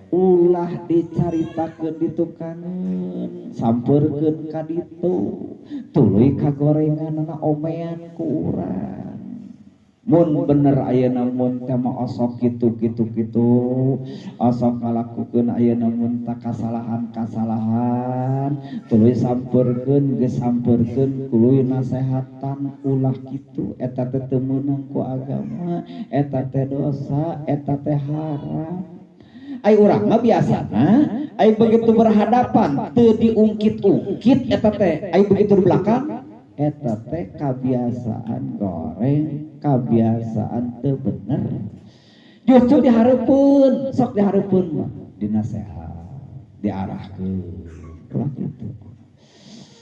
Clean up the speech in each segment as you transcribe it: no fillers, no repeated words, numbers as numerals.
ulah dicaritakeun ditukangeun sampeurkeun ka ditu tuluy kagorenganna omean ku urang mun bener ayeuna mun teh osok kitu osok ngalakukeun ayeuna mun ta kasalahan tuluy sampeurkeun geus sampeurkeun kuluy nasehatan ulah kitu eta teh teu meunang ku agama eta teh dosa eta teh haram. Ai urang mah biasana ai begitu berhadapan teu diungkit-ungkit eta teh ai begitu di belakang eta teh kebiasaan goreng kebiasaan teu bener justru dihareupeun sok dihareupeun mah dinasehat diarahkeun ulah kitu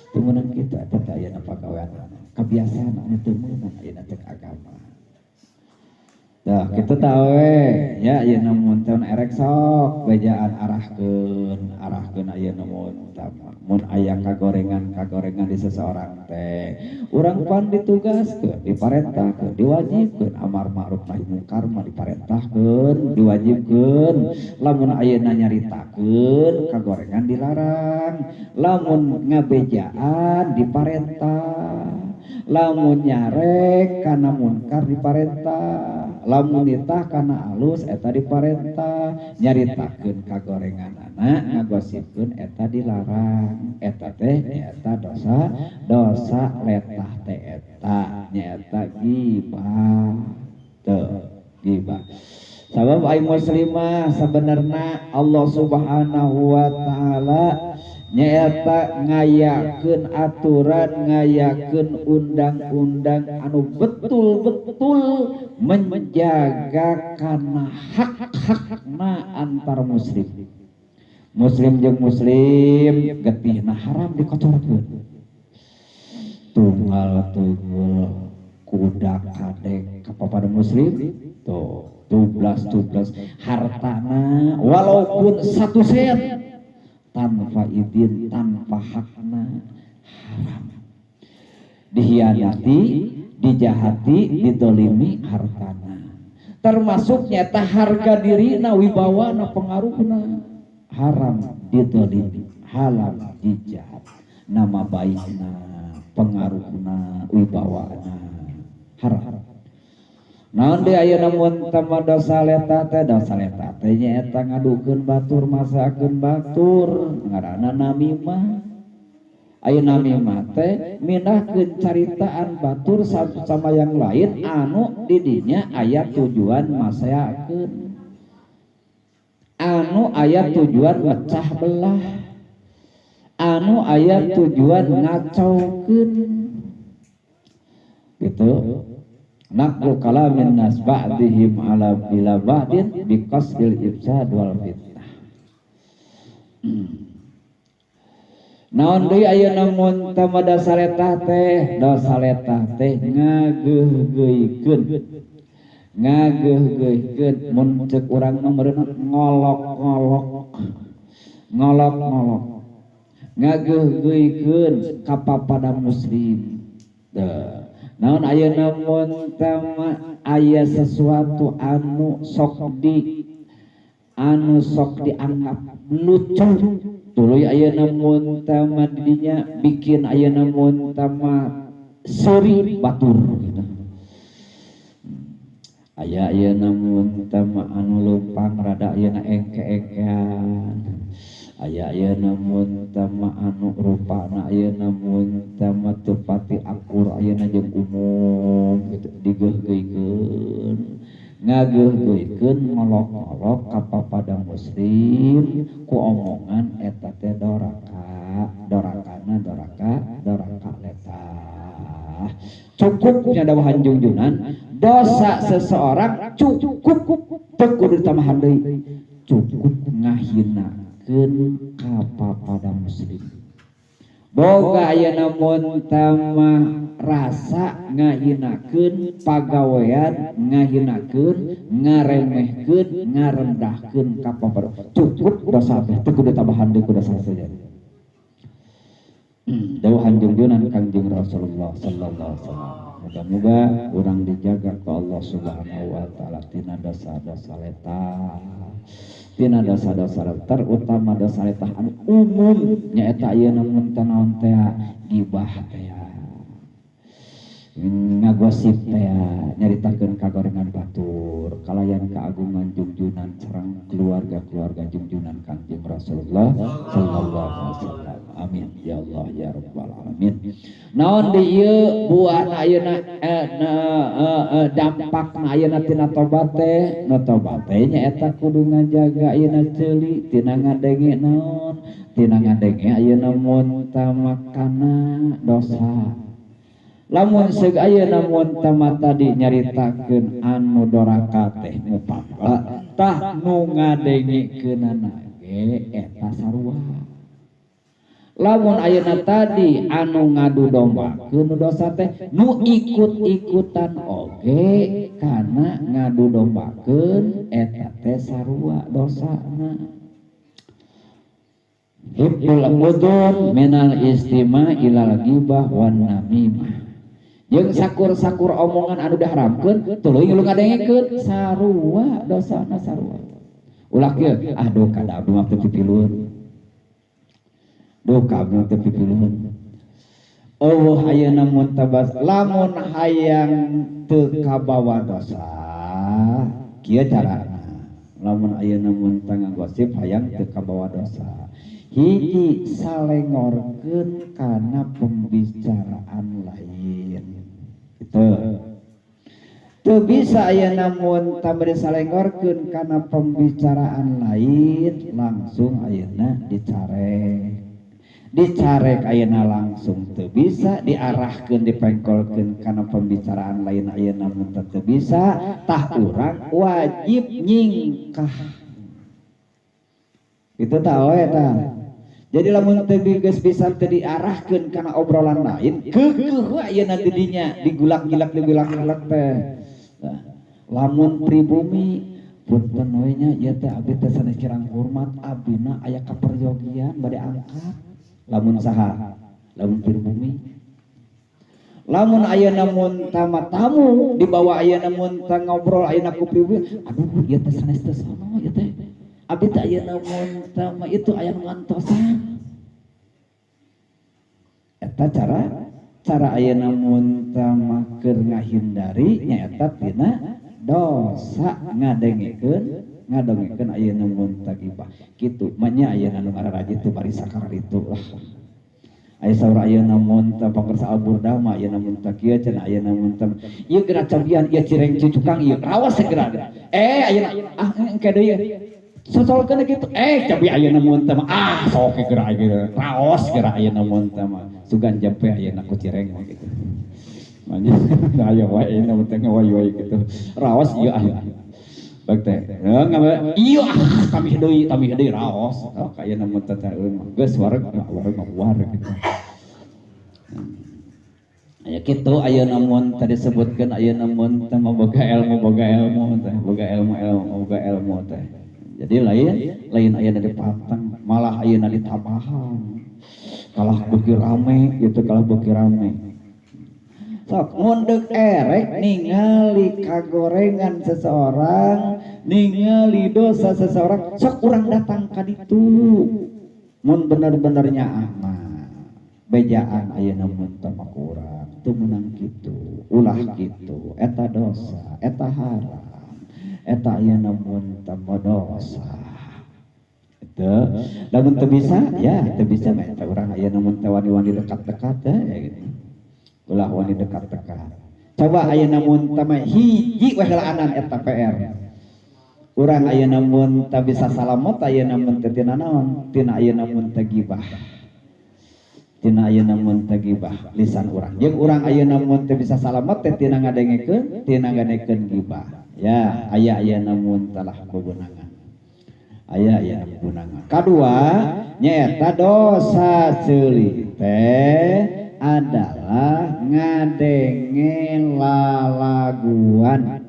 teu meunang kitu eta teh aya pagawean kebiasaan anu teu meunang ayeuna teh agama. Dah kita tahu ya ayeuna mun teh erek sok bejaan arahkeun ayeuna mun aya kagorengan di seseorang teh urang pan ditugaskeun diparentahkeun diwajibkeun amar ma'ruf nahi mungkar mah diparentahkeun diwajibkeun lamun ayeuna nyaritakeun kagorengan dilarang lamun ngabejaan diparentah lamun nyarek kana munkar diparentah lamun nitah kana alus eta diparentah nyaritakeun kagorenganana ngagosipkeun eta dilarang eta teh nyaeta dosa letah teh eta nyaeta ghibah teu ghibah sabab ai muslimah sabenerna Allah Subhanahu wa taala nyaeta ngayakeun aturan ngayakeun undang-undang anu betul-betul menjaga kana hak-hakna antar muslim jeung muslim getihna haram dikotorkeun tunggal tunggul kuda kadek kapapada muslim tuh 12 hartana walaupun 1 sen tanpa izin tanpa hakna haram dihianati dijahati didolimi hartana termasuk nyata harga dirina wibawana pengaruhna haram didolimi halal dijahat nama baikna pengaruhna wibawana haram. Naon deui ayeuna mun tama dosa leta teh nyaeta ngadukeun batur masakeun batur ngaranna namimah. Ayeuna namimah teh mindahkeun caritaan batur satu sama yang lain anu di dinya aya tujuan masayakeun. Anu aya tujuan mecah belah. Anu aya tujuan ngacaukeun. Gitu. Naqlu kalamin nas ba'dihim ala bila ba'din biqasdil ifsad wal fitnah. Naon deui ayeuna mun tama dosa letah teh ngageuhgeuykeun mun ceuk urang mah meureunna ngolok-ngolok ngageuhgeuykeun ka papada muslim. Naon ayeuna mun tama aya sesuatu anu sok dianggap lucu tuluy ayeuna mun tama didinya bikin ayeuna mun tama seuri batur gitu. Aya ayeuna mun tama anu leumpang rada ayeuna engke-engkean aya ayeuna mun tama anu rupana ayeuna mun tama teu pati akur ayeuna jeung umum gitu digeuhgeuykeun ngageuhgeuykeun ngolok-ngolok ka papada muslim ku omongan eta teh dorakana doraka letah. Cukupnya dawahan junjunan dosa seseorang cukup teu kudu ditambahan deui cukup ngahina pada muslim boga ayeuna mun tama rasa ngahinakeun pagawean ngahinakeun ngaremehkeun ngarendahkeun ka papada cukup dosa teh teu kudu tambahan deui ku dosa saja. Dawuhan junjunan Kangjeng Rasulullah sallallahu alaihi wasallam moga-moga urang dijaga ku Allah Subhanahu wa taala tina dosa-dosa letah tina dosa-dosa terutama dosa eta anu umum nyaeta ayeuna mun teu naon teh gibah teh ngagosip teh nyaritakeun kagorengan batur kalayan keagungan junjunan sareng keluarga junjunan Kangjeng Rasulullah sallallahu alaihi wasallam. Amin ya Allah ya rabbal alamin. Naon di ieu buahna ayeuna dampakna ayeuna tina tobat teh nu tobat teh nyaeta kudu ngajaga ayeuna ceuli tina ngadenge naon tina ngadenge ayeuna mun tamakana dosa. Lamun seug ayeuna mun tama tadi nyaritakeun anu doraka teh mupangga tah nu ngadengikeunana ge eta sarua. Lamun ayeuna tadi anu ngadu dombakeun dosa teh nu ikut-ikutan oge kana ngadu dombakeun eta teh sarua dosana. Hibdul udhun minal istima ilal ghibah wan namimah. Jeung sakur-sakur omongan anu diharamkeun tuluy lu ngadengekeun sarua dosana sarua. Ulah kieu aduh kada abdi mah teu pipilun. Duh kabeh teu pipilun. Oh ayeuna mun tabas lamun hayang teu kabawa dosa kieu carana. Lamun ayeuna mun ngagosip hayang teu kabawa dosa. Hiji salengorkeun kana pembicaraan lain. Teu bisa ayeuna mun tambah salengorkeun kana pembicaraan lain langsung ayeuna dicarek ayeuna langsung teu bisa diarahkeun dipengkolkeun kana pembicaraan lain ayeuna mun teu bisa tah urang wajib nyingkah itu tah we tah. Jadi lamun teu geus bisa teu diarahkeun kana obrolan lain, keukeuh ayeuna di dinya digulak-gilak teh. Nah, lamun pribumi punten we nya ieu teh abdi teh sanes kirang hormat abdina aya kaperyogian bade angkat. Lamun saha? Lamun pribumi. Lamun ayeuna mun tamu dibawa ayeuna mun ngobrol ayeuna ku pribumi, aduh ieu teh sanes teh sono ieu teh. Abdi teh ayeuna mun tama itu aya ngantosan. Eta cara ayeuna mun tama keur ngahindari nyaeta tina dosa ngadengekeun ayeuna mun tagibah. Kitu manya ayeuna nu ngararaji teu bari sakar itu lah. Aya saur ayeuna mun teu pangersa alburdah mah ayeuna mun teu kieu cenah ayeuna mun teu ieu geura cabian ieu cireng cucukang ieu raos segera. Ayeuna engke deui sosolkeun kitu cabi ayeuna mun teh mah sok geura ayeuna raos geura ayeuna mun teh mah sugan jampe ayeuna ku cireng kitu. Manya aya wae ayeuna mun teh ngawayu kitu. Raos ieu Bak teh. Ieu kami deui raos. Ayeuna mun teh geus wareg kitu. Aya kitu ayeuna mun tadi disebutkeun ayeuna mun teh boga ilmu teh. Jadi lain ayeuna dipantang, malah ayeuna ditabahan. Kalah beuki rame, gitu kalah beuki rame. Sok mun deuk erek ningali kagorengan seseorang, ningali dosa seseorang, sok urang datang ka ditu. Mun bener-benernya aman. Bejaan ayeuna mun teu urang, teu meunang kitu, ulah kitu, eta dosa, eta haram. Eta ayeuna mun teu dosa. Itu lamun teu bisa ya teu bisa mah eta urang ayeuna mun teu wani-wani dekat-dekat gitu. Ulah wani dekat-dekat. Coba ayeuna mun teu hiji we heulaanan eta PR. Urang ayeuna mun teu bisa salamot ayeuna mun teu tina naon? Tina ayeuna mun teu gibah. Tina ayeuna mun teu gibah lisan urang. Jeung urang ayeuna mun teu bisa salamet teh tina ngadengekeun gibah. Ya, aya namun telah begunangan. Aya begunangan. Kadua, nyata dosa ceuli teh adalah ngadenge lalaguan.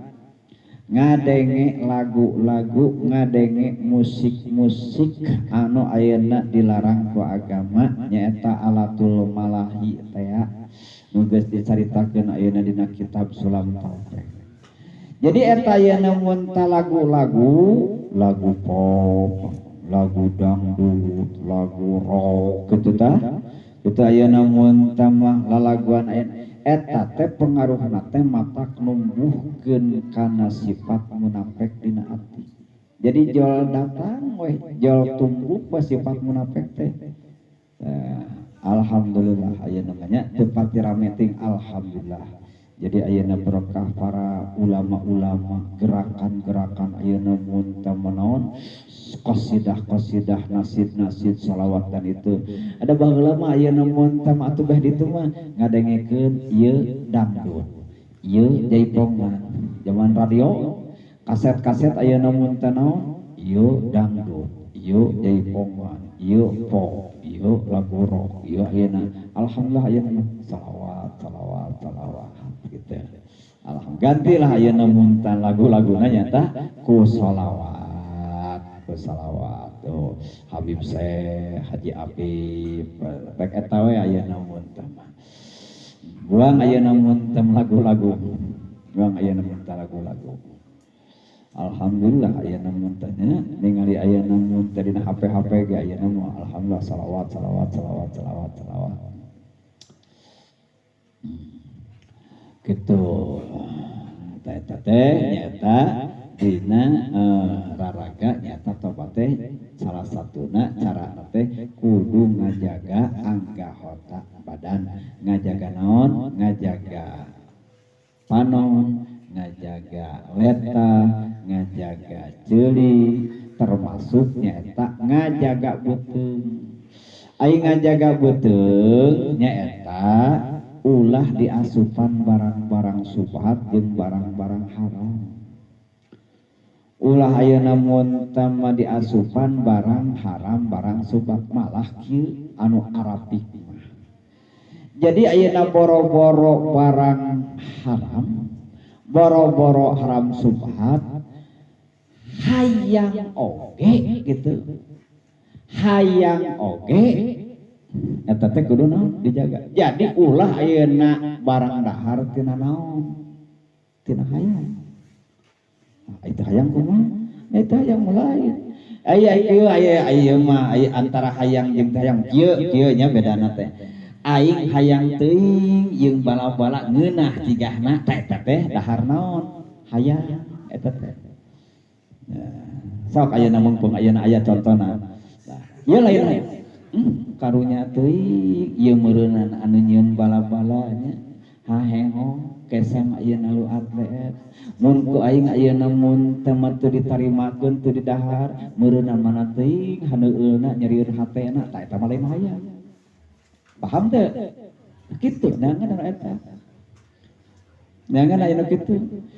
Ngadenge lagu-lagu, ngadenge musik-musik anu ayeuna dilarang ku agama nyaeta alatul malahi teh. Nu geus dicaritakeun ayeuna dina kitab Sulam Tauhid. Jadi eta ayeuna mun lagu-lagu, lagu pop, lagu dangdut, lagu rock gitu tah. Itu ayeuna mun mah lalaguan eta teh pengaruhna teh matak numbuhkeun kana sifat munafik dina ati. Jadi jol datang we, jol tumbuh we sifat munafik teh. Alhamdulillah ayeuna namanya teu pati rame ting alhamdulillah. Jadi ayeuna berkah para ulama-ulama, gerakan-gerakan ayeuna mun teu manaon qasidah-qasidah, nasid-nasid, salawat dan itu. Ada baheula mah ayeuna mun teu atuh beh ditu mah ngadengekeun ieu dangdut. Ieu jaipongan. Zaman radio, kaset-kaset ayeuna mun teu naon, ieu dangdut, ieu jaipongan, ieu pop, ieu lagu rock, ieu ayeuna. Alhamdulillah ayeuna salawat, salawat, salawat. Gitu. Alhamdulillah gantilah ayeuna mun lagu-laguna nyata ku shalawat tuh Habib Syekh Haji Apip rek eta we ayeuna mun mah buang ayeuna mun lagu-lagu buang ayeuna mun lagu-lagu alhamdulillah ayeuna mun ningali ayeuna mun dina HP ge ayeuna mah alhamdulillah shalawat gitu eta teh nyata dina raraga nyata tobat teh salah satuna cara teh kudu ngajaga anggahota badan ngajaga naon ngajaga panon ngajaga leta ngajaga ceuli termasuk nyata ngajaga beuteung aing ngajaga beuteung nyaeta ulah diasupan barang-barang subhat jeung barang-barang haram. Ulah ayeuna mun tama diasupan barang haram, barang subhat malah kieu anu arapik mah. Jadi ayeuna boro-boro barang haram, boro-boro haram subhat hayang oge gitu. Hayang oge eta teh kudu naon dijaga. Jadi ulah ayeuna barang dahar tina naon? Tina hayang. Nah, itu hayang kumaha? Eta hayang mulai. Aya mah aya antara hayang jeung hayang kieu nya bedana teh. Aing hayang teuing jeung bala-bala ngeunah tigahna eta teh dahar naon? Hayang eta teh. Sok ayeuna mumpung ayeuna aya contona. Nah, ieu lain. Karunya teuing ieu meureunan anu nyieun bala-balanya hahengo kesem ayeuna lu atlet mun ku aing ayeuna mun teu teu ditarimakeun teu didahar meureunan mana teuing haneueulna nyarieun hatena tah eta mah lain hayang paham teu kitu nangan eta nangan ayeuna kitu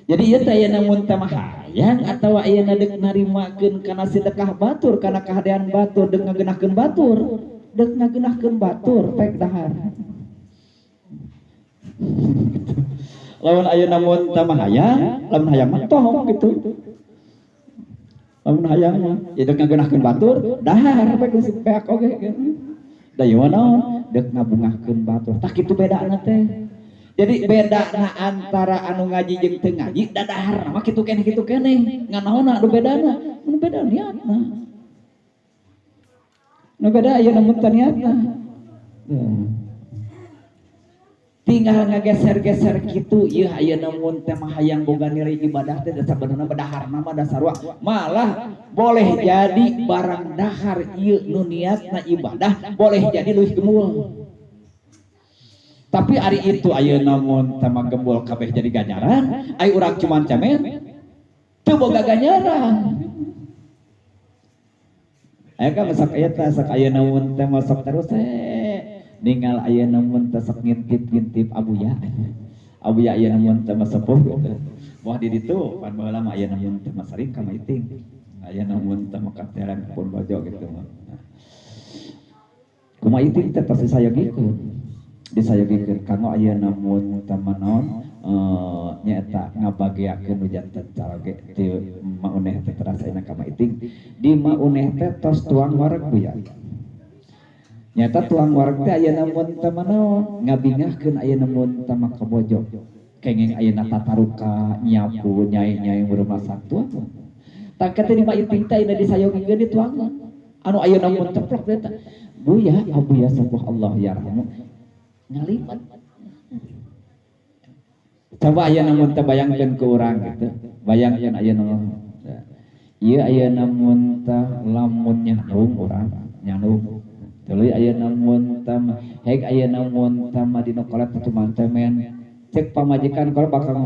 jadi ieu teh ayeuna mun teh mah hayang atawa ayeuna deuk narimakeun kana sedekah batur kana kahadean batur deuk ngageunahkeun batur deuk ngageunahkeun batur pek dahar lamun ayeuna mun teh mah hayang lamun hayang mah toh gitu lamun hayang mah ya deuk ngageunahkeun batur dahar pek pek oge da ieu naon deuk ngabungahkeun batur tah kitu bedana teh jadi bedana antara anu ngaji jeung teu ngaji da dahar mah kitu keneh nganaonna anu bedana mun beda niatna nu beda ayeuna mun teh niatna tinggal ngageser-geser kitu ieu ayeuna mun teh mah hayang boga nilai ibadah teh sabenerna badaharna mah dasar malah boleh jadi barang dahar ieu nu niatna ibadah boleh jadi leuwih gemul tapi ari itu ayeuna mun teh mah gembul kabeh jadi ganjaran ai urang cuman cemen teu boga ganjaran aya ka masak aya teh sak ayeuna mun teh masak terus ningal ayeuna mun teh sok ngintip-ngintip abuya ayeuna mun teh sepuh gitu moh di ditu pan baheula mah ayeuna mun teh sering ka maiting ayeuna mun teh katerang pun bojo gitu mah kumaha iting teh pasti sayogikeun disayogikeun kanggo ayeuna mun teh naon nyaeta ngabagiakeun janten caroge ti mauneh teh terasaina ka maiting di mauneh teh tos tuang wareg buya nyata tuang wareg teh ayeuna mun teh naon ngabingahkeun ayeuna mun teh ka bojo kenging ayeuna tataruka nyapu nyai-nyai berumah satu tak kata di mah iting teh di sayogikeun dituangan anu ayeuna mun ceplok teh buya abuya sepuh Allah yarhamu ngalimat coba ayeuna mun teh bayangkeun ke urang gitu bayangkeun ayeuna ieu ayeuna mun teh lamun nyanung urang nyanung tuluy ayeuna mun teh heg ayeuna mun teh mah dina kolet cuman teh men cek pamajikan kalau bakal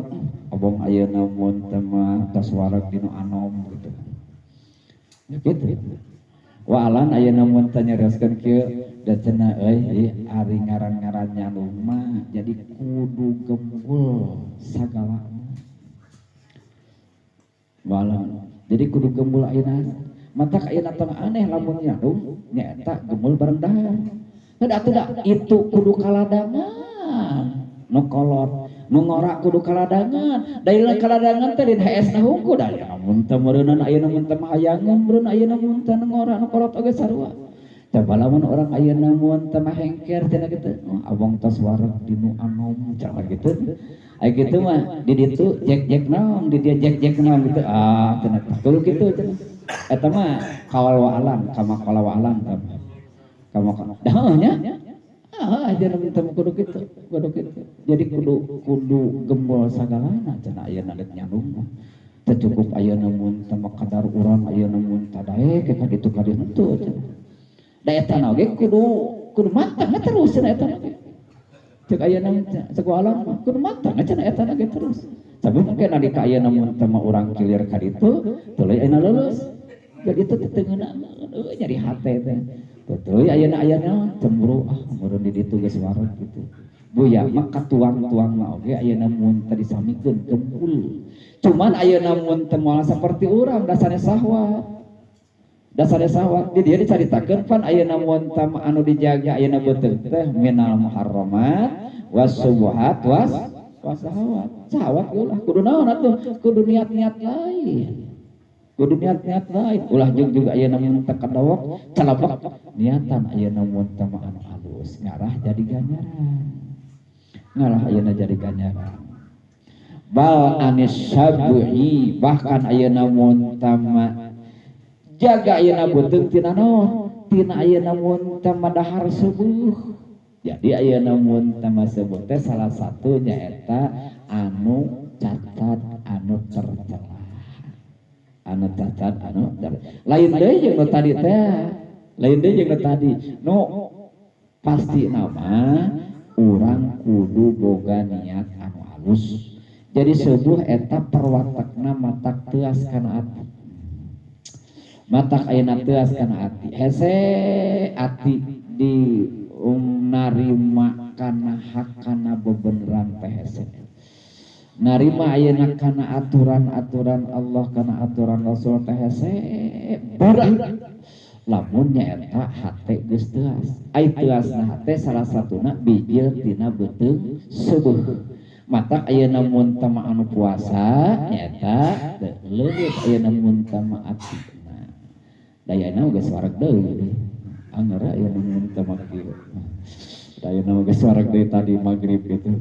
abong ayeuna mun teh mah tos wareg dina anom gitu gitu waalan ayeuna mun teh nyareskeun kieu da cenah euy ari ngaran-ngaran nyanung mah jadi kudu gembul sagalana waalan jadi kudu gembul ayeuna matak ayeuna teh aneh lamun nyanung nyaeta gembul bareng dahar heuh atuh itu kudu kaladangan nu kolot nu ngora kudu kaladangan daila kaladangan teh dina haesna hungkul da mun teh meureunna ayeuna mun teh hayangan meureun ayeuna mun teh ngora nu kolot oge sarua coba lamun orang ayeuna mun teh hengker cenah kitu abong tos wareg dinu anom cenah kitu aya kitu mah di ditu jek-jek naon di dia jek-jek naon gitu cenah kudu kitu cenah eta mah kawal waalan kama kala waalan kama dah nya aja minta kudu gitu jadi kudu gembol sagalana cenah ayeuna rek nyanung teh cukup ayeuna mun teh kadar urang ayeuna mun tadae ke ka ditu ka ditu cenah da eta na oge kudu matang terus cenah eta oge cek ayeuna sakualam kudu matang cenah eta oge terus sabun mungkin nalika ayeuna mun teh urang kilir ka ditu tuluy ayeuna lulus jadi itu teh ngeuna nyari hate teh betul ayeuna cemburu meureun di ditu geus wareg gitu buya maka tuang-tuang mah oge ayeuna mun teh disamikeun gembul cuman ayeuna mun teh moal saperti urang dasarna sahwat di dieu dicaritakeun pan ayeuna mun teh anu dijaga ayeuna beuteung teh minal muharramat wasubuhat sahwat ulah kudu naon atuh kudu niat-niat lain kudu niat-niat lain ulah jeung juga ayeuna mun teh kadawok calabak niatan ayeuna mun teh anu halus ngarah jadi ganjaran bal anis sabuhi bahkan ayeuna mun teh jaga ayeuna beuteung tina naon tina ayeuna mun teh dahar subuh jadi ayeuna mun teh subuh teh salah satu nyaeta anu cacat anu tercela anu cacat anu lain deui jeung nu tadi teh lain deui jeung nu tadi nu pasti nama urang kudu boga niat anu halus jadi subuh eta perwatekna matak teuas kana ati matak ayeuna teuas kana ati hese ati di narima kana hakana bebeneran teh hese narima ayeuna kana aturan-aturan Allah kana aturan Rasul teh hese berat lamun nyaeta hate geus teuas ai teuasna hate salah satuna bijil tina beuteung subuh matak ayeuna mun teh anu puasa nyaeta leuwih ayeuna mun teh atina dayana geus wareg deui angara ayeuna mun teh kieu dayana geus wareg deui tadi magrib gitu.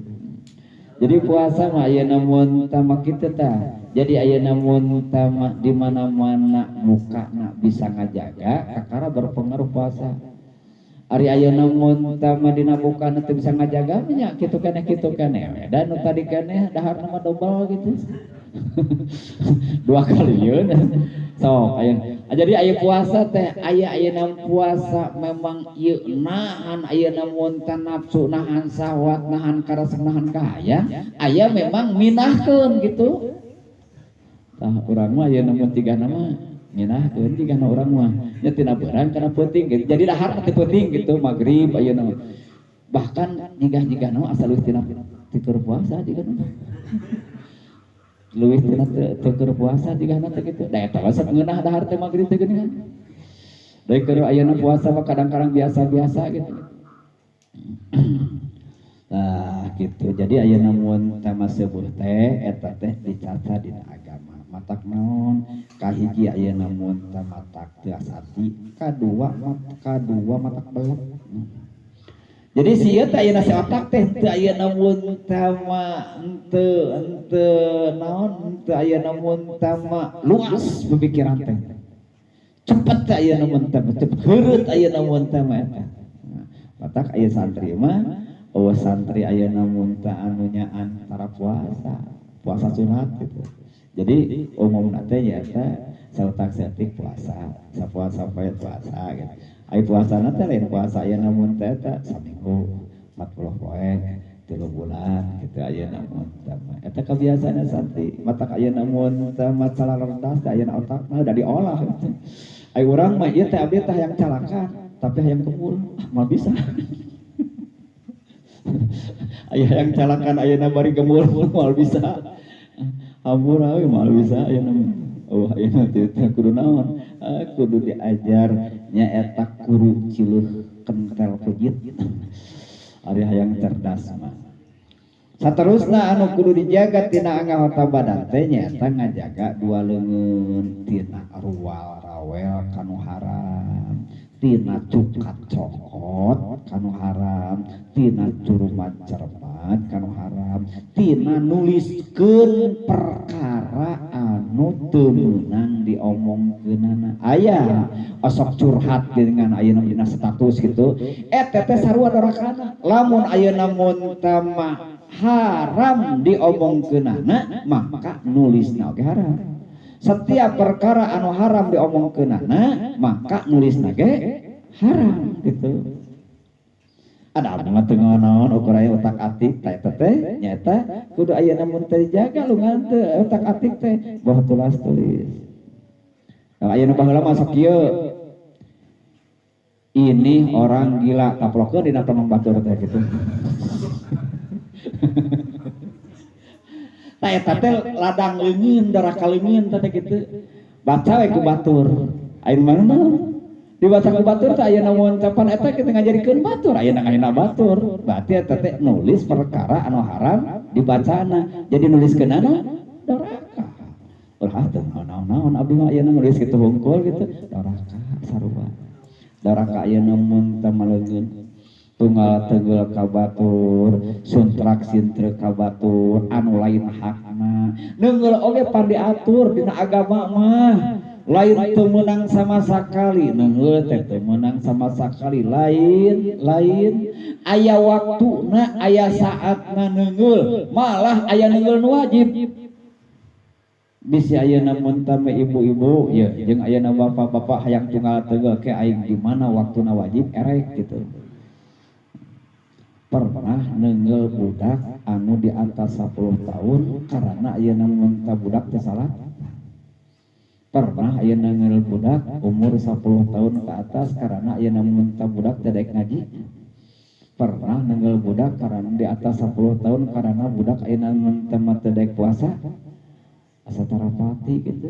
Jadi puasa mah ayeuna mun teh kitu tah. Jadi ayeuna mun teh di mana-mana mukana bisa ngajaga kakara berpengaruh puasa. Ari ayeuna mun teh dina mukana teu bisa ngajaga nya kitu keneh. Dan nu tadi keneh daharna mah dobel gitu. Dua kali yeun. So, jadi aya puasa teh ayeuna puasa memang ieu nahan ayeuna mun teh nafsu nahan syahwat nahan karasa nahan kahayang aya memang minahkeun gitu. Tah urang mah ayeuna mun tigana mah minahkeun tigana urang mah nya tina beurang kana peuting gitu. Jadi dahar teh peuting gitu magrib ayeuna bahkan nyigah-nyigahna asal tina tikur puasa digana. Luwih tina teu puasa digana teh kitu. Da eta mah ngeunah dahar teh magrib teh geuningan. Deui keur ayeuna puasa mah kadang-kadang biasa-biasa gitu. Nah, gitu. Jadi ayeuna mun teh subuh teh eta teh dicaca dina agama. Matak naon? Kahiji ayeuna mun teh matak teuas ati, kadua matak belet. Jadi sieu teh ayeuna si otak teh teu ayeuna mun tama teu naon teu ayeuna mun tama luas pemikiran teh. Cepet teh ayeuna mun tama cepet heureut ayeuna mun tama eta. Matak aya santri mah eueuh santri ayeuna mun teh anu nyaan antara puasa sunat gitu. Jadi umumna teh nya eta sautak saeutik puasa, sapuasa poe puasa gitu. Ai puasana teh lain puasa ayeuna mun teh eta saminggu 40 poe 3 bulan gitu ayeuna mun teh eta kabiasaana santri. Matak ayeuna mun teh masalah rendas teh ayeuna otakna udah diolah gitu. Ai urang mah ieu teh abdi teh hayang calakan tapi hayang kebul mal bisa. Aya hayang calakan ayeuna bari gemul mal bisa. Ampun awe mal bisa ayeuna. Oh ayeuna teh kudu naon? Kudu diajar nyaeta guru ciluh kentel pejit. Ari hayang cerdas mah. Saterusna anu kudu dijaga tina anggota badan teh nyaeta ngajaga dua leungeun tina rual rawel kanu haram, tina cukat cokot kanu haram, tina curuman cermat kanu haram, tina nuliskeun perkara anu teu meunang diomongkeunana. Aya osok curhat dengan ayeuna dina status gitu. Eta teh sarua dorakana. Lamun ayeuna mun tama haram diomongkeunana maka nulisna oge haram. Setiap perkara anu haram diomongkeunana maka nulisna ge haram gitu. Ada apa teu naon ukur aya otak-atik teh teh nyaeta kudu ayeuna mun teh dijaga lungan teu otak-atik teh boh tulis. Kalau ayeuna baheula masuk kieu ini orang gila taplokeun dina temang batur teh gitu. Tah eta teh ladang leungeun daraka leungeun teh kitu. Baca we ku batur. Ayeuna mana? Dibaca ku batur teh ayeuna mun capan eta kita ngajarikeun batur, ayeuna batur. Berarti eta teh nulis perkara anu haram dibacana. Jadi nuliskeunana doraka. Urang teh naon-naon abdi mah ayeuna nulis kitu hungkul gitu. Doraka sarua. Doraka ayeuna mun teh maleungeun tunggal tegal kabatur suntrak sintre kabatur anu lain hakna neungeul oge pan diatur dina agama mah lain teu meunang sama sakali neungeul teh teu meunang sama sakali lain aya waktuna aya saatna neungeul malah aya neungeul nu wajib bisi ayeuna mun teh ibu-ibu ya jeung ayeuna bapak-bapak hayang tunggal tegal ke aing di mana waktuna wajib erek gitu. Pernah neungeul budak anu di atas 10 tahun karena ayeuna mun teh budak teh salat. Pernah ayeuna neungeul budak umur 10 tahun ke atas karena ayeuna mun teh budak teh daek ngaji. Pernah neungeul budak karena di atas 10 tahun karena budak ayeuna mun teh daek puasa. Asa tarapati gitu.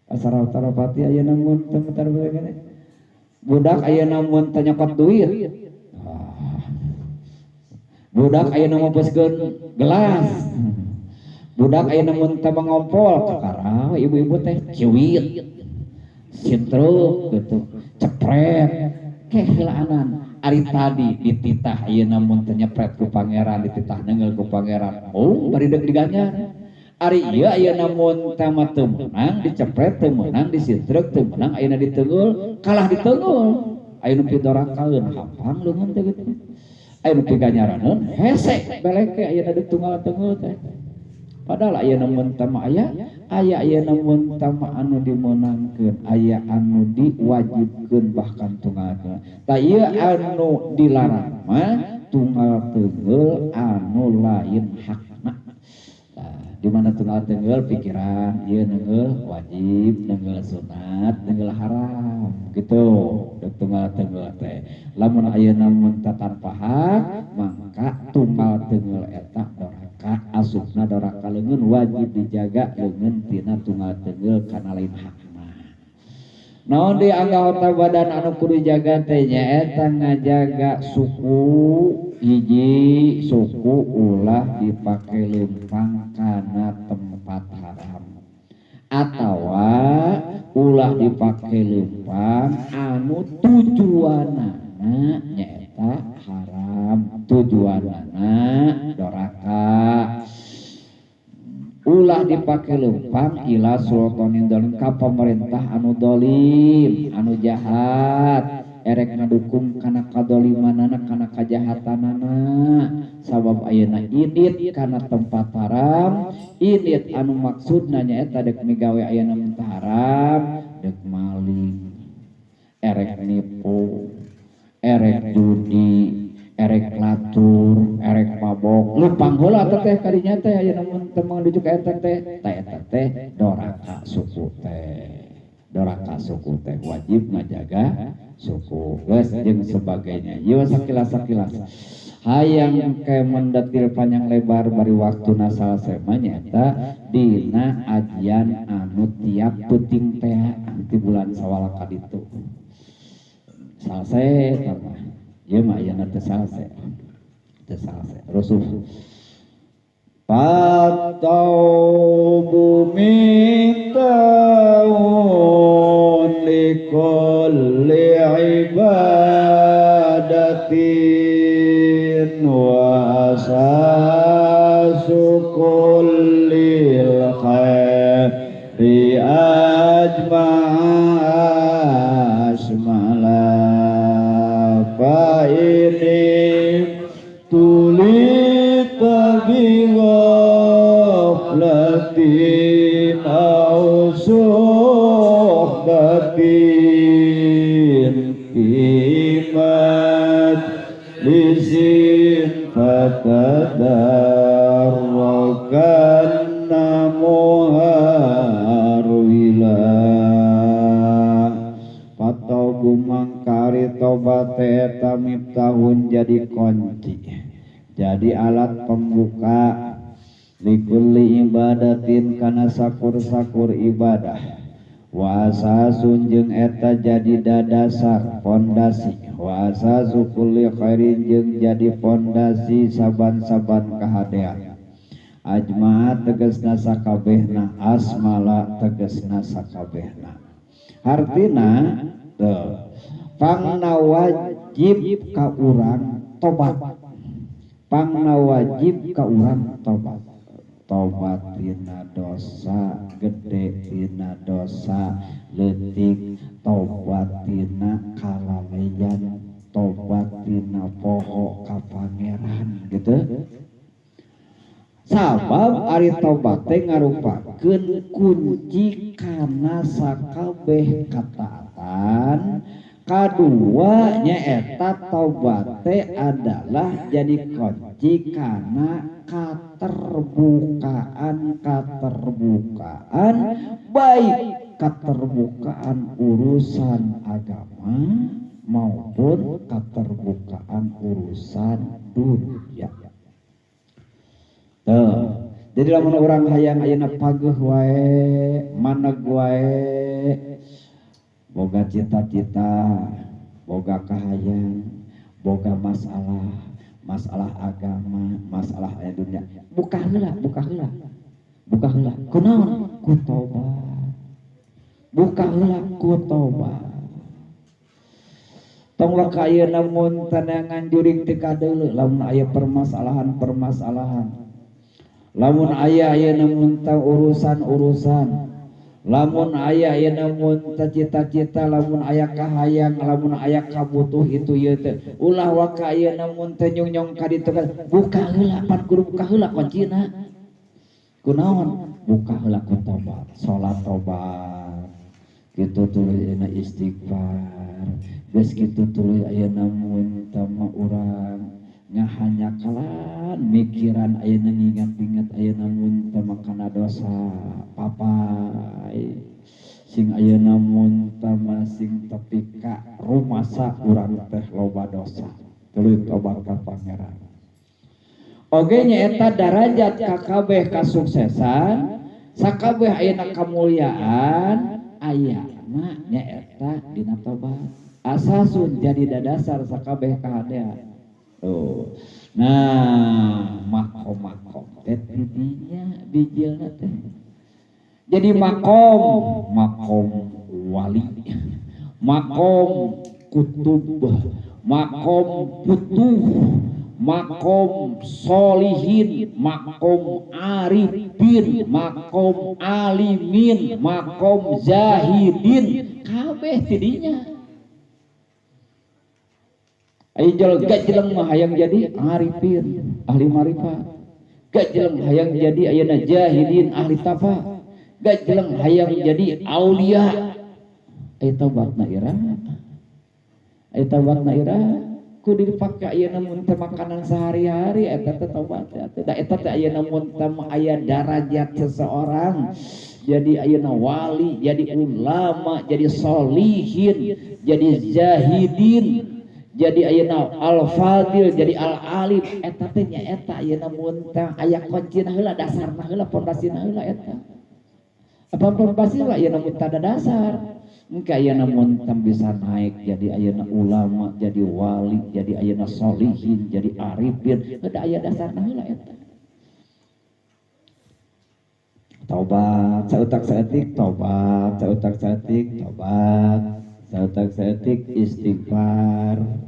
Asa tarapati ayeuna mun teh budak ayeuna mun teh nyokot duit. Budak ayeuna ngopeskeun gelas. Budak ayeuna mun teh ngompol kakara ibu-ibu teh ciwit. Sintruk gitu, cepret. Kehelaanan ari tadi dititah ayeuna mun teh nyepret ku pangeran dititah neungeul ku pangeran. Oh, bari deuk diganyar. Ari ieu ayeuna mun teh mah teu meunang dicepret teu meunang disintruk teu meunang ayeuna diteungul kalah diteungul. Ayeuna pidorakaeun hampang leungeun teh gitu. Ayeuna piganyaraneun hese beleke ayeuna deuk tunggal teungul teh. Padahal ayeuna mun teh mah aya ayeuna mun teh mah anu dimeunangkeun, aya anu diwajibkeun bahkan tunggal teungul. Tah ieu anu dilarang mah tunggal teungul anu lain hakna. Di mana tunggal teungul pikiran ieu neungeul wajib, neungeul sunat, neungeul haram gitu. Deuk tunggal teungul teh. Lamun ayeuna mun tanpa hak maka tunggal teungul eta doraka asupna doraka leungeun wajib dijaga leungeun tina tunggal teungul kana lain hakna. Naon di anggota badan anu kudu dijaga teh nyaeta ngajaga suku hiji suku ulah dipake lempang kana tempat haram atawa ulah dipake lempang anu tujuanna nyaeta haram. tujuanana doraka ulah dipake leumpang ila sultanin dolim ka pemerintah anu dolim anu jahat erek ngadukung kana kadolimanana kana kajahatanana sabab ayeuna idit kana tempat haram idit anu maksudna nyaeta dek migawe ayeuna mentah haram dek maling erek nipu erek judi erek latur, erek mabok, lupang heula teh kadinya teh aya namun teu mangdujuk ka eta teh, ta eta teh doraka suku teh. Doraka suku teh wajib ngajaga suku. Geus jeung sebagainya. Ieu sakilas-sakilas. Hayang ke mendetil panjang lebar bari waktuna salase mah nyaeta dina ajian anu tiap peuting teh di bulan Sawal kaditu. Salase karena ieu mah aya teh salase. Teh salase. Rasul Patau bumi taun likulli ibadatin wa asasu kullil khairi ajma'asmala fa ini tulita bighaflatin au suhbatin kimat lisin fatadarrakan namuharwila patau bumangkari tobat eta miftahun jadi kunci jadi alat pembuka likulli ibadatin kana sakur-sakur ibadah wa asasun jeung eta jadi dadasar pondasi wa asasu kulli khairin jeung jadi pondasi saban-saban kahadean ajma tegasna sakabehna asmala tegasna sakabehna artina teu pangna wajib ka urang tobat pangna wajib ka urang tobat tobat tina dosa gede tina dosa leutik tobat tina kalaleyan tobat tina poho ka pangeran gitu sabab ari tobat teh ngarupakeun kunci kana sakabeh kataatan kadua nyaeta tobat teh adalah jadi kunci kana keterbukaan baik keterbukaan urusan agama maupun keterbukaan urusan dunia. Jadi lamun orang hayang ayeuna pageuh wae maneg wae boga cita-cita boga kahayang boga masalah agama, masalah dunia. Buka heula. Kunaon? Ku tobat. Buka heula ku tobat. Tong waka ayeuna mun tanangan juring teu kadeuleu lamun aya permasalahan. Lamun aya ayeuna mun urusan. Lamun aya ayeuna mun cita-cita lamun aya kahayang lamun aya kabutuh itu ieu teh ulah waka ayeuna mun teh nyong ka ditu buka heula pan kudu buka heula kuncina kunaon buka heula ku tobat salat tobat kitu tuluy ayeuna istighfar geus kitu tuluy ayeuna mun tama urang ngahanyakalan mikiran ayeuna ngingat-ingat ayeuna mun tama kana dosa papai sing ayeuna mun tama sing tepi ka rumasa urang teh loba dosa tuluy tobat ka pangeran oge nyaeta darajat kakabeh kasuksesan sakabeh ayeuna kamulyaan ayana nyaeta dina tobat asasun jadi dadasar sakabeh kahadean. Oh, nah makom teh tidinya bijilna teh. Jadi makom wali, makom kutub, makom putuh, makom solihin, makom arifin, makom alimin, makom zahidin, kabeh tidinya. Ayo gak jeleng mah hayang jadi arifin, ahli marifat. Gak jeleng hayang jadi ayeuna jahidin, ahli tafa. Gak jeleng hayang jadi aulia. Ayo tobatna iraha. Ayo tobatna iraha. Kudu dipake ayeuna mun teh makanan sehari-hari eta teh tobat teh. Da eta teh ayeuna mun teh aya darajat seseorang jadi ayeuna wali, jadi ulama, jadi solihin, jadi zahidin, jadi ayeuna al-fadil, jadi al-alim. Eta teh nyaeta ayeuna mun teh aya kuncina heula, dasarna heula, pondasina heula eta. Apa pondasina ayeuna mun teh ada dasar. Engke ayeuna mun teh bisa naik jadi ayeuna ulama, jadi wali, jadi ayeuna solihin, jadi arifin, ada aya dasarna heula eta. Tobat sautak saeutik, tobat sautak saeutik, tobat sautak saeutik, istighfar.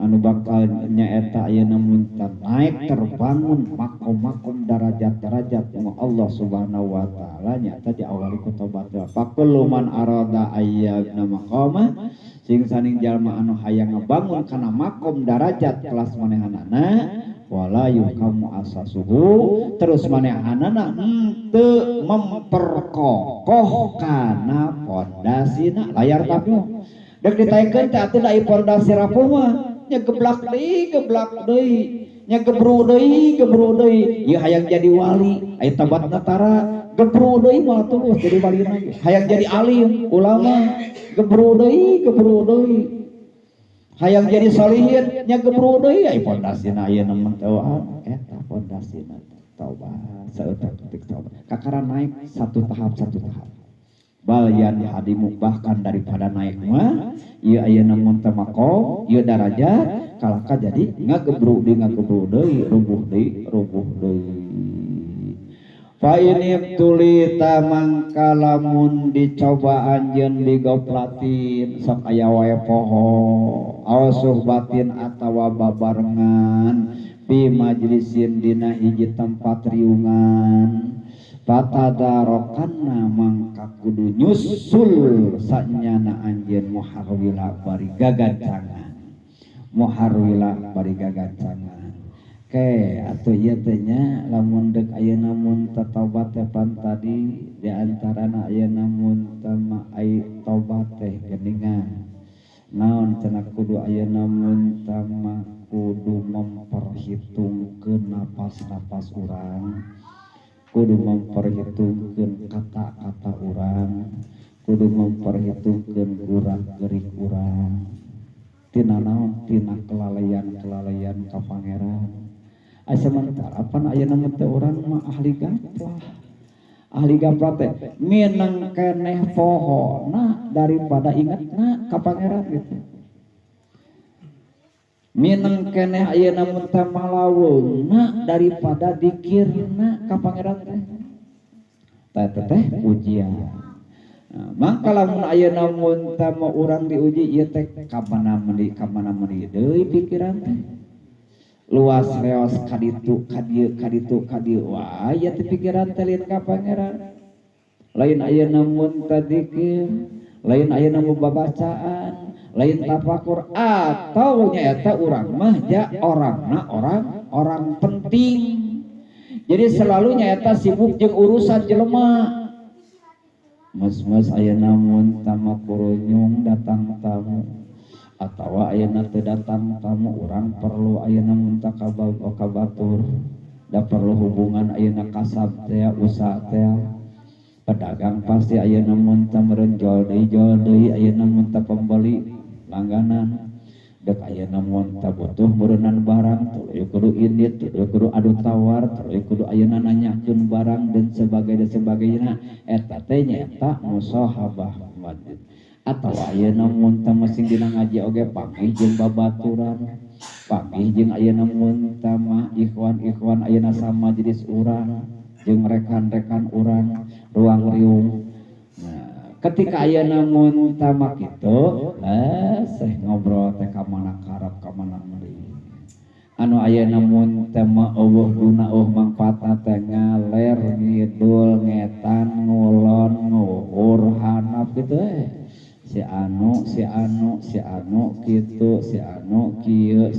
Anu bakal nyaeta ayeuna mun naik terbangun makom-makom darajat-darajat yang Allah Subhanahu wa taala nyata diawali ku tobat. Faqullu man arada ayyabna maqama, sing saning jalma anu hayang ngabangun kana makom darajat kelas manehanana wala yukamu asasuhu, terus manehanana teu memperkokoh kana pondasina. Layar tapnya dek ditaikeun teh atuh da pondasi rapuh mah nyegeblak deui, nyegebru deui, ieu hayang jadi wali, aya tabat natara, gebru deui moal terus jadi wali lagi. Hayang jadi alim, ulama, gebru deui. Hayang jadi solihin, nyegebru deui, aya pondasina ayeuna mah teuan, eta pondasina taubat, saeutak ketik taubat. Kakara naik satu tahap. Balyan hadimu, bahkan daripada naik mah ieu ayeuna mun teh makom ieu darajat kalaka jadi ngagebru deui, rubuh deui. Fa ini tuli tamang kalamun dicoba anjeun digoplatin sok aya wae poho ausuh batin atawa babarengan fi majlisin dina hiji tempat riungan. Patadarokanna mangka kudu nyusul sanyana anjeun muharwila bari gagancangan. Ke atuh ieu teh nya lamun deuk ayeuna mun tatobat teh pan tadi di antarana ayeuna mun tama ai tobat teh geuningan. Naon cenah kudu ayeuna mun tama kudu memperhitungkeun napas-napas urang. Kudu memperhitungkeun kata-kata urang, kudu memperhitungkeun gerak-gerik urang. Tina naon? Tina kelalaian ka Pangeran. Asa mantarapan ayeuna mah teh urang mah ahli gaplah. Ahli gaplah teh minang keneh pohona daripada ingatna ka Pangeran gitu. Minang keneh ayeuna mun teh malaweungna daripada dikirna ka Pangeran teh. Teh ujian. Mangka lamun ayeuna mun teh urang diuji ieu teh ka mana meuni deui pikiran teh. Luas reos kaditu kadieu wah ieu teh pikiran teh lin ka Pangeran. Lain ayeuna mun teh dikir, lain ayeuna mun babacaan, lain tafakur, atau nyaeta urang mah ja orangna orang penting. Jadi selalu nyaeta sibuk jeung urusan jelema. Mas ayeuna mun tama kurunyung datang tamu atawa ayeuna teu datang tamu, urang perlu ayeuna mun tah kabatur da perlu hubungan ayeuna kasab teh usaha teh. Pedagang pasti ayeuna mun teh meureun jual deui ayeuna mun teh pembeli langganan. Dek ayeuna mun teh butuh meureunan barang tuluy kudu indit, tuluy kudu adu tawar, tuluy kudu ayeuna nanyakeun barang dan sebagainya. Eta teh nyaeta musahabah wajib. Atawa ayeuna mun teh meusing dina ngaji oge panggih jeung babaturan, panggih jeung ayeuna mun teh mah ikhwan ayeuna sama jenis urang jeung rekan-rekan urang ruang riung. Ketika ayeuna mun tamak kitu, seh ngobrol teh ka mana karep ka mana meuli. anu ayeuna mun teh mah eueuh guna mangpaatna teh ngaler ngidul ngetan ngulon nguhur hanap kitu si anu kitu si anu kieu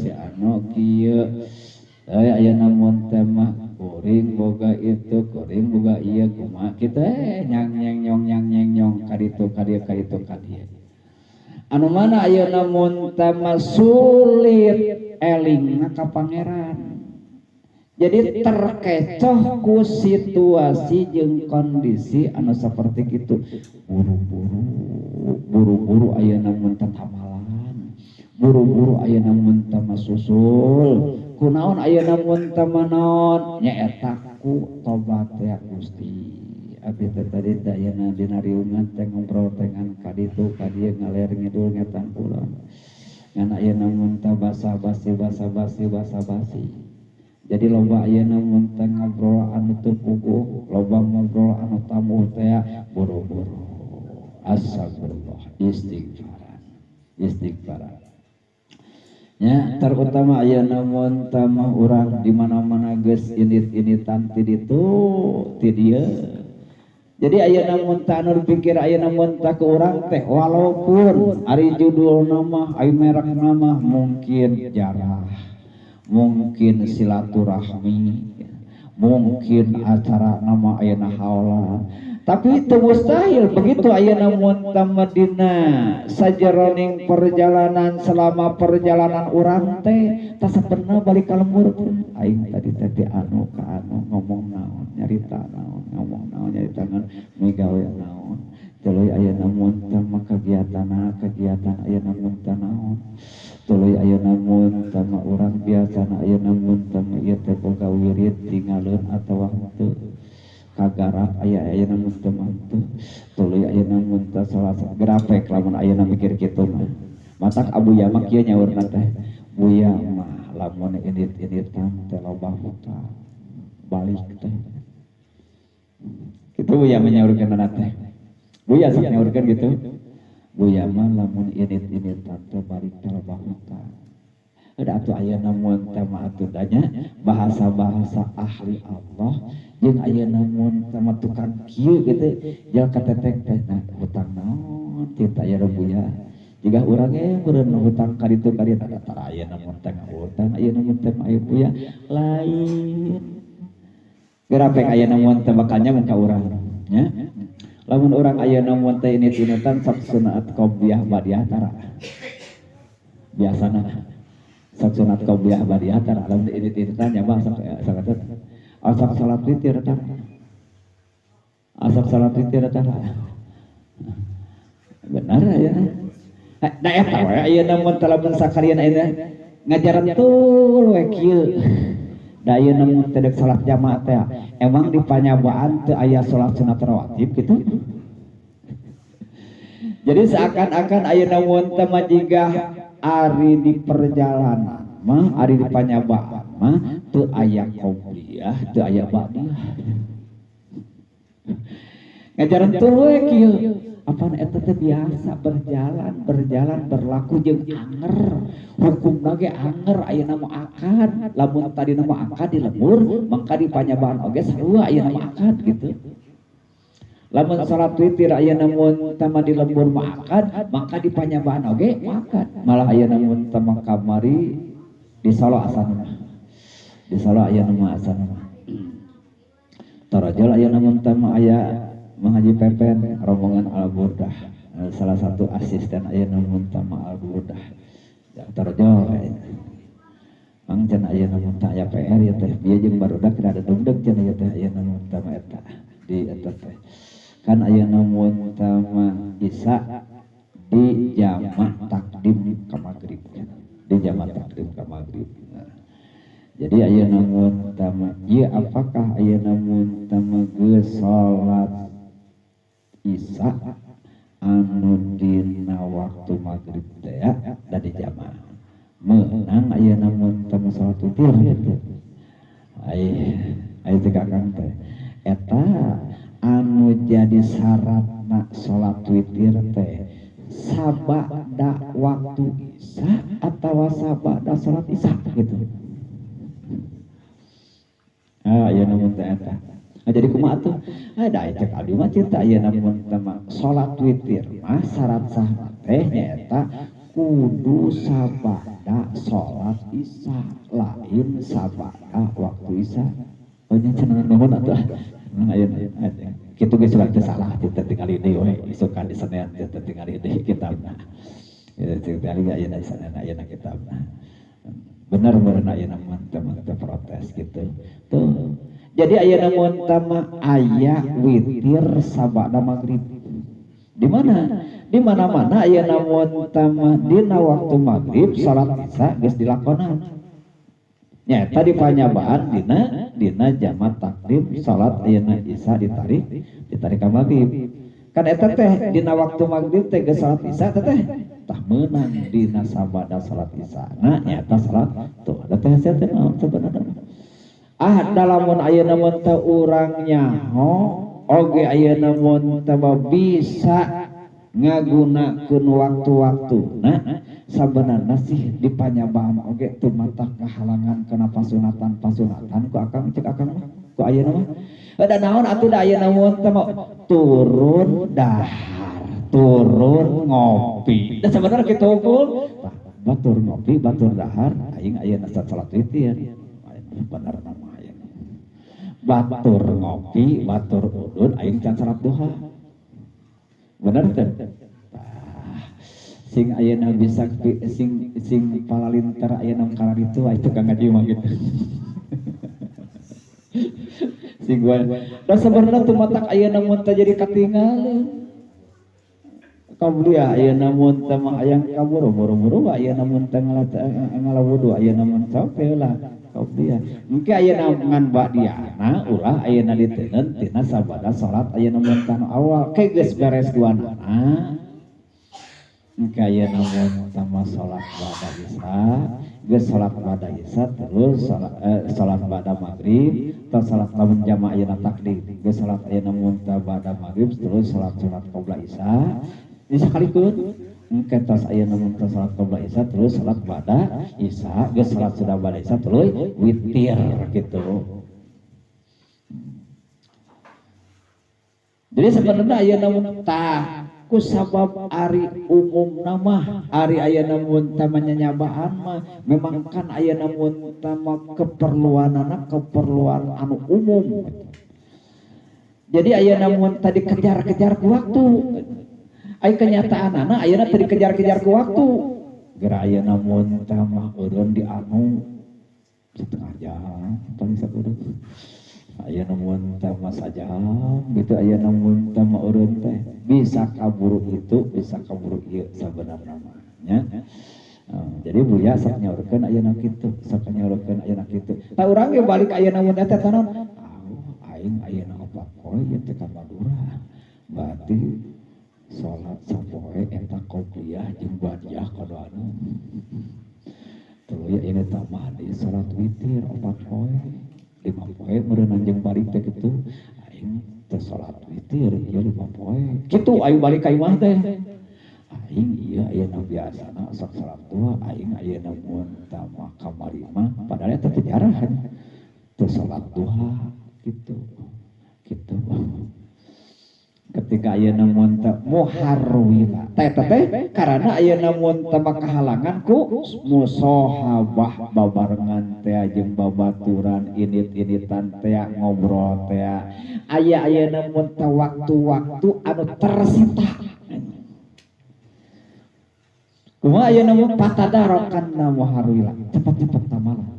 ayeuna mun teh mah kuring boga itu kuring boga ieu kumaha kitu nyang nyong kaditu kadieu anu mana ayeuna mun teh mah sulit elingna ka pangeran. Jadi terkecoh ku situasi jeung kondisi anu saperti kitu. Buru-buru ayeuna mun teh tamalan. Buru-buru ayeuna mun teh susul. Kunaon ayeuna mun teh naon? Nyaeta ku tobat ya Gusti. Abi teh tadi ayeuna dina riungan teh ngobrol teh ngan kaditu kadieu ngaler ngidul ngetan kulon. Ngan ayeuna mun teh basa-basi. Jadi loba ayeuna mun teh ngobrol anu teu puguh, loba ngobrol anu tamu teh buru-buru. Astagfirullah, istighfaran. Ya, terutama ayeuna mun teh mah urang di mana-mana geus init-initan ti ditu, ti dieu. Jadi ayeuna mun teh anu dipikir ayeuna mun teh ku urang teh walaupun ari judulna mah ai merekna mah mungkin jarah, mungkin silaturahmi, mungkin acara nama ayeuna haula, tapi itu mustahil begitu ayeuna mun teh dina sajeroning perjalanan selama perjalanan urang teh tasapeuna balik ka lembur aing tadi anu ka anu ngomong naon nyarita naon ngomong naon nyarita naon migawe naon tuluy ayeuna mun teh kagiatan ayeuna mun teh naon tuluy ayeuna mun teh urang biasana ayeuna mun teh ieu teh boga wirid tinggalin atawa henteu kagarak ayeuna mun teh mantu tuluy ayeuna mun teh salah grafek lamun ayeuna mikir kitu mah matak abuya mah kieu nyaurna teh buya mah lamun init-initan teh loba hutang balik teh kitu buya menyaurkeun teh buya sok nyaurkeun gitu buya mah lamun init-initan teh balik teh loba hutang ada atuh ayeuna mun teh mah atudanya bahasa-bahasa ahli Allah jeung ayeuna mun teh mah tukang kieu kitu jal katetek teh hutang naon cinta aya buya jika urang meureun hutang ka ditu ka dieu tara ayeuna mun teh ngahutang ayeuna mun teh aya buya lain gerapek ayeuna mun teh bakalnya mun ka urang nya lamun urang ayeuna mun teh init-initan sak sunat qobliyah badiah tara biasana sak sunat qobliyah badiah tara lamun init-initan nya mah sak asak salat witir tara benar ya da eta we ayeuna mun talamun sakalian ayeuna ngajaran tul we kieu da ayeuna mun teh dek salat jamaah teh emang di panyabaan teu aya salat sunat rawatib gitu. Jadi seakan-akan ayeuna mun teh mah jiga ari di perjalanan mah ari di panyabaan mah teu aya qobliyah teu aya ba'diyah ngajaran tul we kieu apaan eta teh biasa berjalan berlaku jeung anger hukumna ge anger ayeuna mah akad lamun tadina mah akad di lembur mangka di panyabaan oge sarua ayeuna mah akad gitu lamun salat witir ayeuna mun teh mah di lembur mah akad mangka di panyabaan oge akad malah ayeuna mun teh mah kamari di salo asanna ayeuna mah asanna tarajal ayeuna mun teh mah aya Haji Pepen rombongan Al-Burdah salah satu asisten ayeuna mun teh Al-Burdah ya tarjo mang cenah ayeuna mun teh aya PR ya teh bieu jeung barudak rada degdeg cenah ya teh ayeuna mun teh eta di eta teh kan ayeuna mun teh bisa di jamak takdim ka magrib di jamak takdim ka magrib jadi ayeuna mun teh ieu apakah ayeuna mun teh geus salat Isya anu dina waktu magrib teh da di jamaah meunang ayeuna mun teu salat witir kitu ai teh kakang teh eta anu jadi syaratna salat witir teh sabada waktu Isya atawa sabada salat Isya gitu Ayeuna mun teh eta. Jadi kumaha atuh? Da cek abdi mah cinta ayeuna mun teh mah salat witir mah syarat sah teh nyaeta kudu sabada salat isya, lain sabada waktu isya. Oh nya cenah nuhun atuh. Ayeuna kitu geus salah kita tinggal deui we isukan di Senean kita tinggal deui kitabna. Itu kali ayeuna di sana ayeuna kitabna. Benar ayeuna mantap protes gitu. Tuh. Jadi ayeuna mun tama aya witir sabada magrib. Di mana? Di mana-mana ayeuna mun tama dina waktu magrib salat isya geus dilakonan. Nya eta dipanyabaan dina jamak takdim salat ayeuna isya ditarik ka magrib. Kan eta teh dina waktu magrib teh geus salat isya teh tah meunang dina sabada salat isya. Nah nyata salat tuh ada teh teh naon sebenarnya. Dalamun ayeuna mun teh urang nyaho oge ayeuna mun teh bisa ngagunakeun waktu-waktuna sabenerna sih dipanyabaan oge teu mata kahalangan kana pasunatan ku akang cek akang mah ku ayeuna mah da naon atuh da ayeuna mun teh turun dahar turun ngopi da sabenerna kitu hukul batur ngopi batur dahar aing ayeuna salat witir bener nama batur ngopi, batur udun, aing can salat duha. Bener teh? Sing ayeuna bisa sing palalintar ayeuna kalar itu itu kang ngaji mah gitu. Sing gua da sabenerna teu matak ayeuna mun teh jadi katinggalan. Qabliyah ayeuna mun teh mah aya kaburu-buru ayeuna mun teh ngalawudu ayeuna mun capek lah. Qabliyah. Engke ayeuna ngan ba'diyana ulah ayeuna diteuneun tina sabada salat ayeuna mun kana awal ke geus beres duana. Engke ayeuna mun tama salat ba'da isya, geus salat ba'da isya terus salat ba'da magrib, terus salat lamun jamaah ayeuna takdim. Geus salat ayeuna mun ba'da magrib terus salat qabla isya. Bisa kalikeun engke tos ayeuna mun salat qabla isya terus salat ba'da isya, geus salat sudah ba'da isya terus witir gitu. Jadi sebenarnya ayeuna mun tah ku sabab ari umumna mah ari ayeuna mun tah nyanyabaan mah memang kan ayeuna mun tah keperluanana keperluan anu umum. Jadi ayeuna mun tadi kejar-kejar ku waktu ai kenyataanana ayeuna teu dikejar-kejar ku waktu. Gara ayeuna mun teh mah eureun di anu setengah jam paling sakudu. Ayeuna mun teh mah sajam gitu ayeuna mun teh mah eureun teh bisa kaburu itu bisa kaburu ieu sabenerna mah nya. Jadi buya sok nyaurkeun ayeuna kitu, sok nyaurkeun ayeuna kitu. Tah urang ge balik ayeuna mun eta tanon. Aing ayeuna opat poe ieu teh ka Madura. Berarti salat sapoe eta qobliyah jeung ba'diyah kadoana. Tuluy ieu teh mah di salat witir 4 poe, 5 poe meureun jeung balik teh kitu. Aing teh salat witir ieu 5 poe. Kitu aing balik ka imah teh. Aing ieu ayeuna biasana sok salat duha, aing ayeuna mun tama kamari mah padahal eta teh jarang. Teu salat duha kitu. Kitu. Ketika ayeuna mun teh muharwila teh karena ayeuna mun teh kahalangan ku musahabah babarengan teh jeung babaturan init-initan teh ngobrol teh aya ayeuna mun teh waktu-waktu anu tersita kumaha ayeuna mun patadarokanna muharwila cepet-cepet tamalah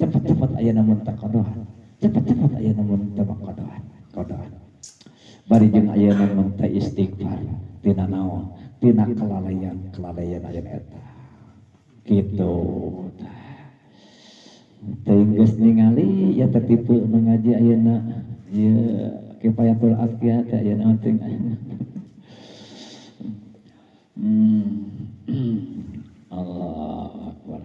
cepet-cepet ayeuna mun teh qadaan cepet-cepet ayeuna mun teh qadaan bari jeung ayeuna mun teh istighfar tina naon tina kelalaian ayeuna eta kitu teh geus ningali ya teh tipe nu ngaji ayeuna ieu kifayatul asqiya teh ayeuna teh Allah akbar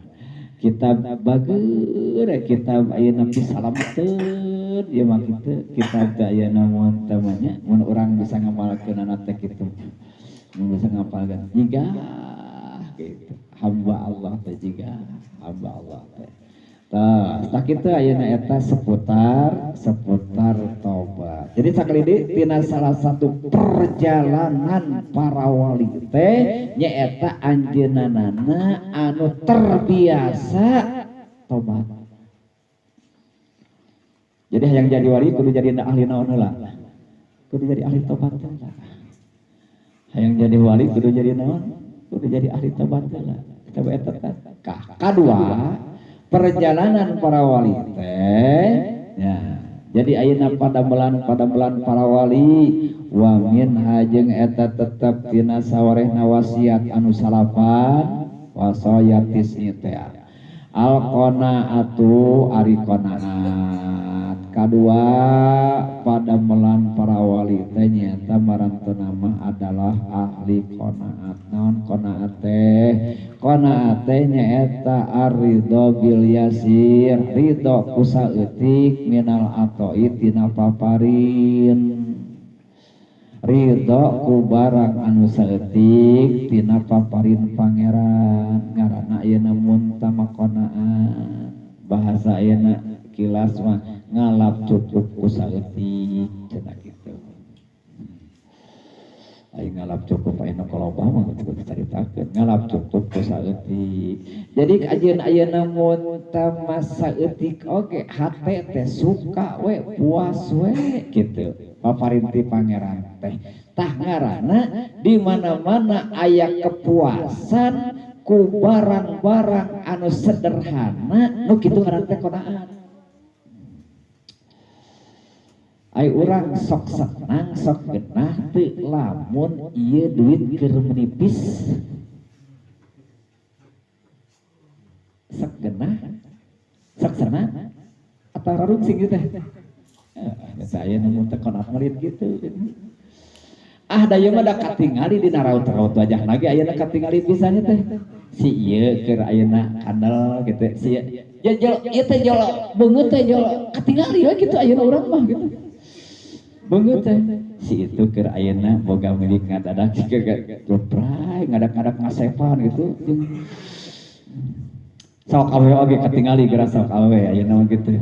kitab bageur kitab ayeuna pisalametkeun ieu mah kitu kitab teh ayeuna mun teh mun urang bisa ngamalkeunana teh kitu mun bisa ngapalkeun jiga gitu hamba Allah teh jiga hamba Allah teh Tak kitu ayeuna eta seputar tobat. Jadi sakali tina salah satu perjalanan para wali teh nyaeta anjeunana anu terbiasa tobat. Jadi yang jadi wali kudu jadi ahli naon heula? Kudu jadi ahli tobat heula. Yang jadi wali kudu jadi naon? Kudu jadi ahli tobat heula. Coba eta kadua perjalanan para wali teh ya. Jadi ayeuna padamelan para wali wa min hajeng eta tetep tina sawarehna wasiat anu salapan wasayatis teh al qanaatu ari qanaat. Kadua padamelan para wali teh nyata marantana mah adalah ahli qanaat. Naon qanaat teh? Qanaat teh nyaeta ar-ridho bil yasir, ridho ku saeutik minal atoi tina paparin. Ridho ku barang anu saeutik tina paparin pangeran. Ngaranna ayeuna mun tama qanaat. Bahasa ayeuna kilas mah ngalap cukup ku saeutik cenah kitu. Aing ngalap cukup ayeuna kalobah mah cukup dicaritakeun ngalap cukup ku saeutik. Jadi ayeuna mun tama saeutik oge hate teh suka we puas we kitu. Paparinti pangeran teh tah ngaranna di mana-mana aya kepuasan ku barang-barang anu sederhana nu kitu ngaran teh qanaat. Ai urang sok senang sok genah teu lamun ieu duit keur menipis. Sok genah sok senang atau rarung sing teh. Saya nemu teh qanaat merit gitu. Da ieu mah da katingali dina raut-raut wajah lagi ayeuna katingali pisan teh. Si ieu keur ayeuna kandel gitu. Si ieu teh jolo beungeut teh jolo katingali we kitu ayeuna urang mah gitu. Beungeut teh si itu keur ayeuna boga milik ngadadak keur gopray ngadak-ngadak ngasepan gitu. Sok awewe oge katingali geura sok awewe ayeuna mah gitu.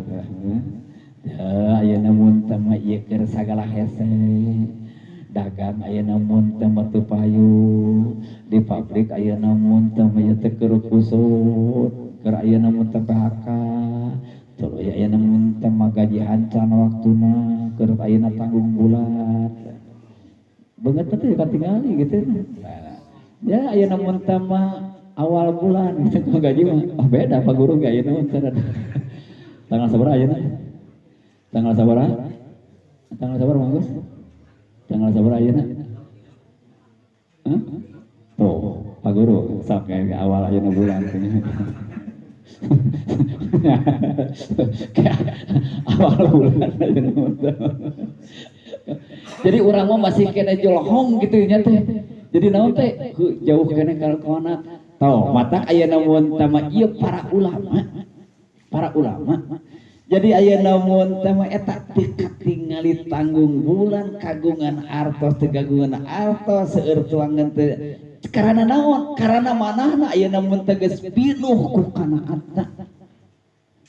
Ayeuna mun teh mah ieu keur sagala hese. Dagang ayeuna mun teh metu payu, di pabrik ayeuna mun teh mah teu keur kusut, keur ayeuna mun teh PHK. Tuluy ayeuna mun teh mah gaji hancan waktuna, keur ayeuna tanggung bulan. Beungeut teh katingali gitu. Ya ayeuna mun teh mah awal bulan gitu gaji mah beda Pak Guru ge ayeuna mun teh. Tanggal sabaraha ayeuna? Tanggal sabaraha? Tanggal sabaraha Mang Gus? Tanggal sabaraha ayeuna? Tuh, Pak Guru, sok kayak awal ayeuna bulan. Awal bulan ayeuna. Jadi urang mah masih kena jolhong gitu nya teh. Jadi naon teh jauh kena kalkona. Tau, matak ayeuna mun tama ieu para ulama. Jadi ayeuna mun teh mah eta teu katingali tanggung bulan kagungan artos teu kagungan artos seueur tuangan teu karana naon? Karana manahna ayeuna mun teh geus pinuh ku qanaatna.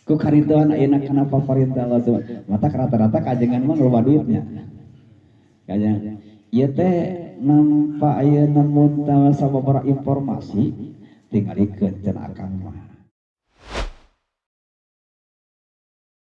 Ku karidhoan ayeuna kana paparintah Allah Subhanahu. Matak rata-rata kajengan mah loba duitnya. Kajengan ieu teh nampa ayeuna mun teh sababaraha informasi tingalikeun cenah akang mah.